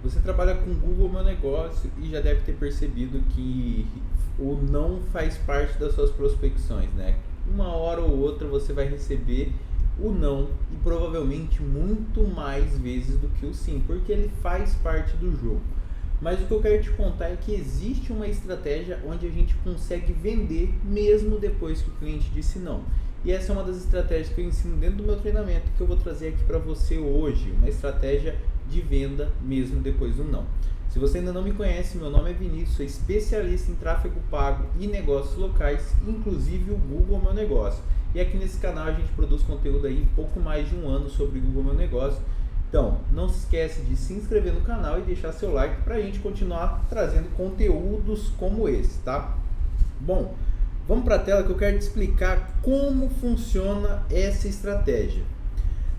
Você trabalha com Google Meu Negócio e já deve ter percebido que o não faz parte das suas prospecções, né? Uma hora ou outra você vai receber o não e provavelmente muito mais vezes do que o sim, porque ele faz parte do jogo. Mas o que eu quero te contar é que existe uma estratégia onde a gente consegue vender mesmo depois que o cliente disse não. E essa é uma das estratégias que eu ensino dentro do meu treinamento que eu vou trazer aqui para você hoje, uma estratégia de venda mesmo depois do não. Se você ainda não me conhece, meu nome é Vinícius, sou especialista em tráfego pago e negócios locais, inclusive o Google Meu Negócio. E aqui nesse canal a gente produz conteúdo aí pouco mais de um ano sobre o Google Meu Negócio. Então, não se esquece de se inscrever no canal e deixar seu like para a gente continuar trazendo conteúdos como esse, tá? Bom, vamos para a tela que eu quero te explicar como funciona essa estratégia.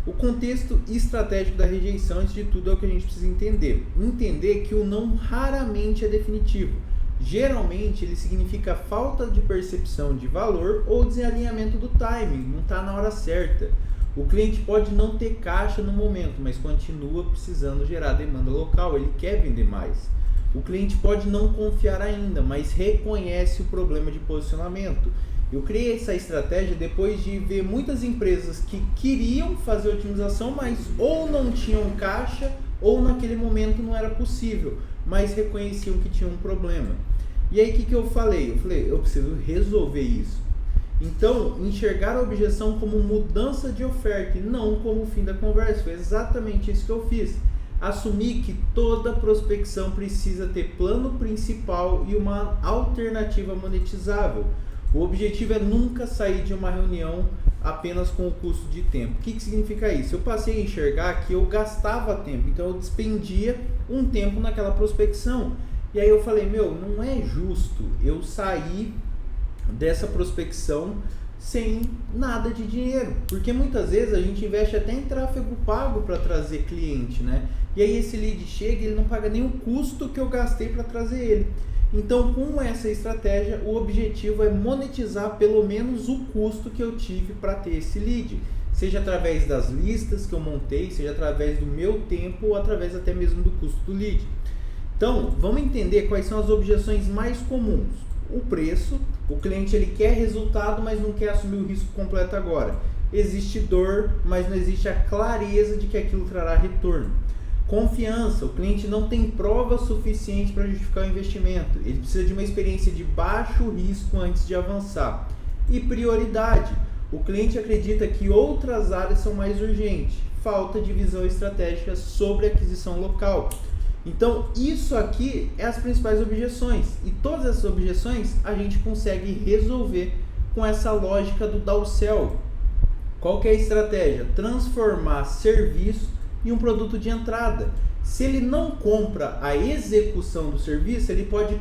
O contexto estratégico da rejeição, antes de tudo, é o que a gente precisa entender. Entender que o não raramente é definitivo. Geralmente, ele significa falta de percepção de valor ou desalinhamento do timing, não está na hora certa. O cliente pode não ter caixa no momento, mas continua precisando gerar demanda local, ele quer vender mais. O cliente pode não confiar ainda, mas reconhece o problema de posicionamento. Eu criei essa estratégia depois de ver muitas empresas que queriam fazer otimização, mas ou não tinham caixa ou naquele momento não era possível, mas reconheciam que tinha um problema. E aí o que eu falei? Eu preciso resolver isso. Então, enxergar a objeção como mudança de oferta e não como o fim da conversa. Foi exatamente isso que eu fiz. Assumir que toda prospecção precisa ter plano principal e uma alternativa monetizável. O objetivo é nunca sair de uma reunião apenas com o custo de tempo. O que significa isso? Eu passei a enxergar que eu gastava tempo, então eu despendia um tempo naquela prospecção. E aí eu falei, não é justo eu sair dessa prospecção sem nada de dinheiro, porque muitas vezes a gente investe até em tráfego pago para trazer cliente, né? E aí esse lead chega e ele não paga nem o custo que eu gastei para trazer ele. Então, com essa estratégia, o objetivo é monetizar pelo menos o custo que eu tive para ter esse lead, seja através das listas que eu montei, seja através do meu tempo ou através até mesmo do custo do lead. Então, vamos entender quais são as objeções mais comuns. O preço, o cliente ele quer resultado, mas não quer assumir o risco completo agora. Existe dor, mas não existe a clareza de que aquilo trará retorno. Confiança, o cliente não tem prova suficiente para justificar o investimento. Ele precisa de uma experiência de baixo risco antes de avançar. E prioridade, o cliente acredita que outras áreas são mais urgentes. Falta de visão estratégica sobre aquisição local. Então, isso aqui é as principais objeções. E todas essas objeções a gente consegue resolver com essa lógica do downsell. Qual que é a estratégia? Transformar serviço em um produto de entrada. Se ele não compra a execução do serviço, ele pode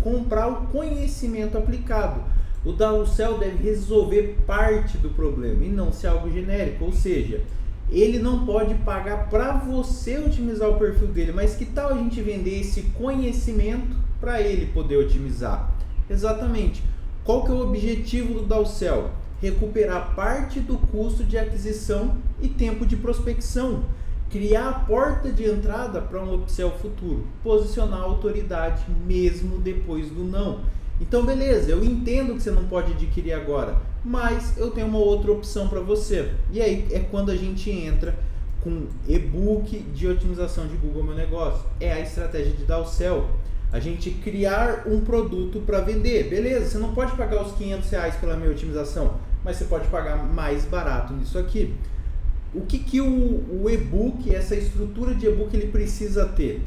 comprar o conhecimento aplicado. O downsell deve resolver parte do problema e não ser algo genérico, ou seja, ele não pode pagar para você otimizar o perfil dele, mas que tal a gente vender esse conhecimento para ele poder otimizar? Exatamente. Qual que é o objetivo do downsell? Recuperar parte do custo de aquisição e tempo de prospecção. Criar a porta de entrada para um upsell futuro. Posicionar a autoridade mesmo depois do não. Então, beleza, eu entendo que você não pode adquirir agora, mas eu tenho uma outra opção para você. E aí é quando a gente entra com e-book de otimização de Google Meu Negócio. É a estratégia de downsell. A gente criar um produto para vender. Beleza, você não pode pagar os R$500 pela minha otimização, mas você pode pagar mais barato nisso aqui. O que o e-book, essa estrutura de e-book, ele precisa ter?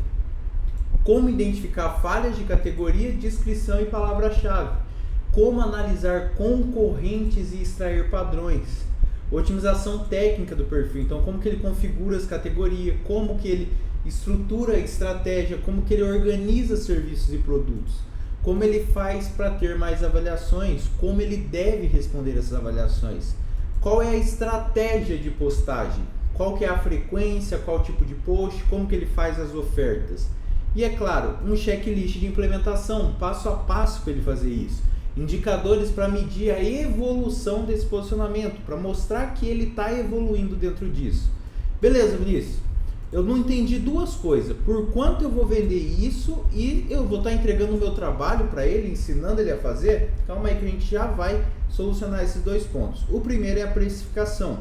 Como identificar falhas de categoria, descrição e palavra-chave. Como analisar concorrentes e extrair padrões. Otimização técnica do perfil. Então, como que ele configura as categorias, como que ele estrutura a estratégia, como que ele organiza serviços e produtos. Como ele faz para ter mais avaliações, como ele deve responder essas avaliações. Qual é a estratégia de postagem? Qual que é a frequência, qual tipo de post, como que ele faz as ofertas. E é claro, um checklist de implementação, passo a passo para ele fazer isso. Indicadores para medir a evolução desse posicionamento, para mostrar que ele está evoluindo dentro disso. Beleza, Vinícius? eu não entendi duas coisas. Por quanto eu vou vender isso e eu vou estar entregando o meu trabalho para ele, ensinando ele a fazer? Calma aí que a gente já vai solucionar esses dois pontos. O primeiro é a precificação.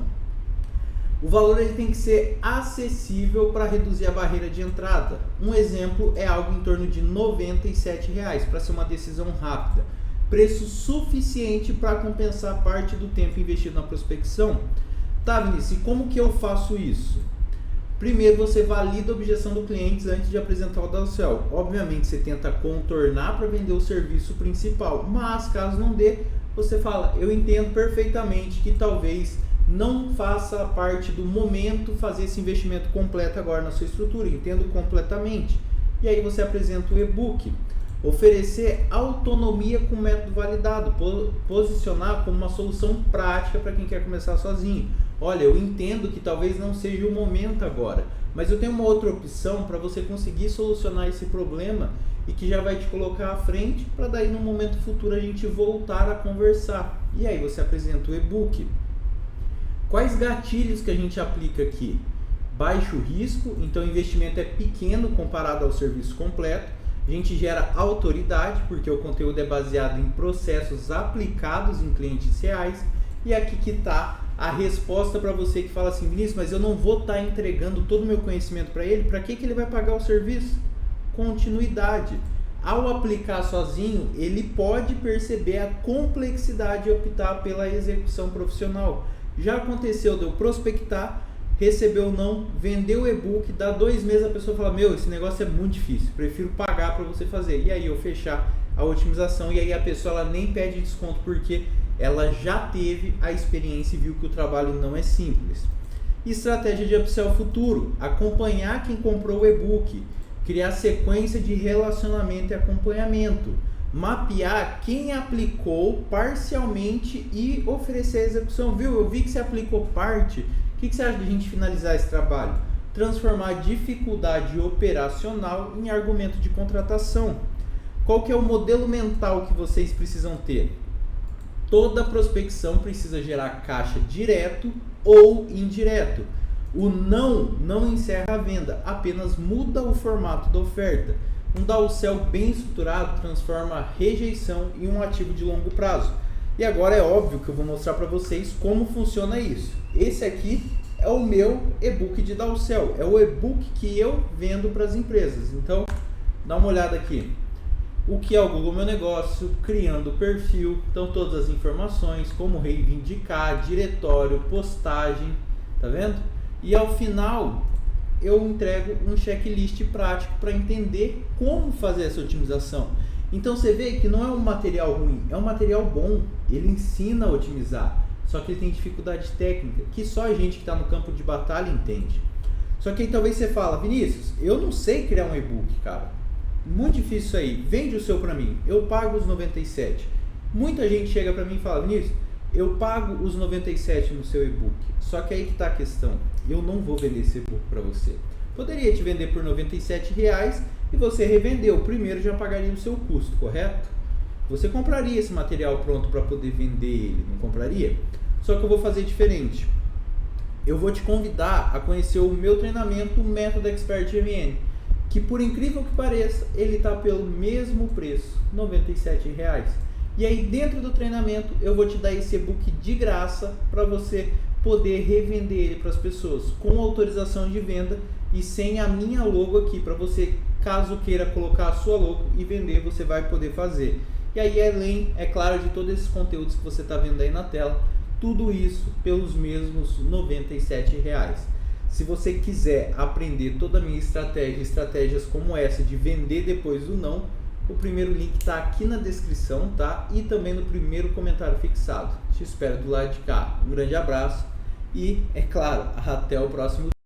O valor ele tem que ser acessível para reduzir a barreira de entrada. Um exemplo é algo em torno de R$ 97 para ser uma decisão rápida. Preço suficiente para compensar parte do tempo investido na prospecção. Tá, Vinícius, e como que eu faço isso? Primeiro você valida a objeção do cliente antes de apresentar o downsell. Obviamente você tenta contornar para vender o serviço principal, mas caso não dê, você fala, eu entendo perfeitamente que talvez não faça parte do momento fazer esse investimento completo agora na sua estrutura, entendo completamente. E aí você apresenta o e-book. Oferecer autonomia com método validado, posicionar como uma solução prática para quem quer começar sozinho. Olha, eu entendo que talvez não seja o momento agora, mas eu tenho uma outra opção para você conseguir solucionar esse problema e que já vai te colocar à frente para daí no momento futuro a gente voltar a conversar. E aí você apresenta o e-book. Quais gatilhos que a gente aplica aqui? Baixo risco, então o investimento é pequeno comparado ao serviço completo. A gente gera autoridade, porque o conteúdo é baseado em processos aplicados em clientes reais. E aqui que está a resposta para você que fala assim, Vinícius, mas eu não vou estar entregando todo o meu conhecimento para ele, para que ele vai pagar o serviço? Continuidade. Ao aplicar sozinho, ele pode perceber a complexidade e optar pela execução profissional. Já aconteceu de eu prospectar, recebeu não, vendeu o e-book, dá 2 meses a pessoa fala, meu, esse negócio é muito difícil, prefiro pagar para você fazer. E aí eu fechar a otimização e aí a pessoa ela nem pede desconto porque ela já teve a experiência e viu que o trabalho não é simples. Estratégia de upsell futuro, acompanhar quem comprou o e-book, criar sequência de relacionamento e acompanhamento, mapear quem aplicou parcialmente e oferecer a execução. Viu? Eu vi que você aplicou parte. O que você acha de a gente finalizar esse trabalho? Transformar dificuldade operacional em argumento de contratação. Qual que é o modelo mental que vocês precisam ter? Toda prospecção precisa gerar caixa direto ou indireto. O não encerra a venda, apenas muda o formato da oferta. Um downsell bem estruturado transforma a rejeição em um ativo de longo prazo. E agora é óbvio que eu vou mostrar para vocês como funciona isso. Esse aqui é o meu e-book de downsell, é o e-book que eu vendo para as empresas. Então, dá uma olhada aqui. O que é o Google Meu Negócio, criando o perfil, então todas as informações, como reivindicar, diretório, postagem, tá vendo? E ao final, eu entrego um checklist prático para entender como fazer essa otimização. Então você vê que não é um material ruim, é um material bom, ele ensina a otimizar, só que ele tem dificuldade técnica, que só a gente que está no campo de batalha entende. Só que aí talvez você fala, Vinícius, eu não sei criar um e-book, cara, muito difícil isso aí, vende o seu para mim, eu pago os 97. Muita gente chega para mim e fala, Vinícius, eu pago os 97 no seu e-book, só que aí que está a questão, eu não vou vender esse e-book para você. Poderia te vender por R$ 97 e você revendeu. Primeiro já pagaria o seu custo, correto? Você compraria esse material pronto para poder vender ele, não compraria? Só que eu vou fazer diferente. Eu vou te convidar a conhecer o meu treinamento, o Método Expert MN, que por incrível que pareça, ele está pelo mesmo preço, R$ 97. E aí dentro do treinamento eu vou te dar esse e-book de graça para você poder revender ele para as pessoas com autorização de venda e sem a minha logo aqui, para você, caso queira colocar a sua logo e vender, você vai poder fazer. E aí além, é claro, de todos esses conteúdos que você está vendo aí na tela, tudo isso pelos mesmos R$ 97. Se você quiser aprender toda a minha estratégia, estratégias como essa de vender depois do não, o primeiro link está aqui na descrição, tá? E também no primeiro comentário fixado. Te espero do lado de cá. Um grande abraço e, é claro, até o próximo vídeo.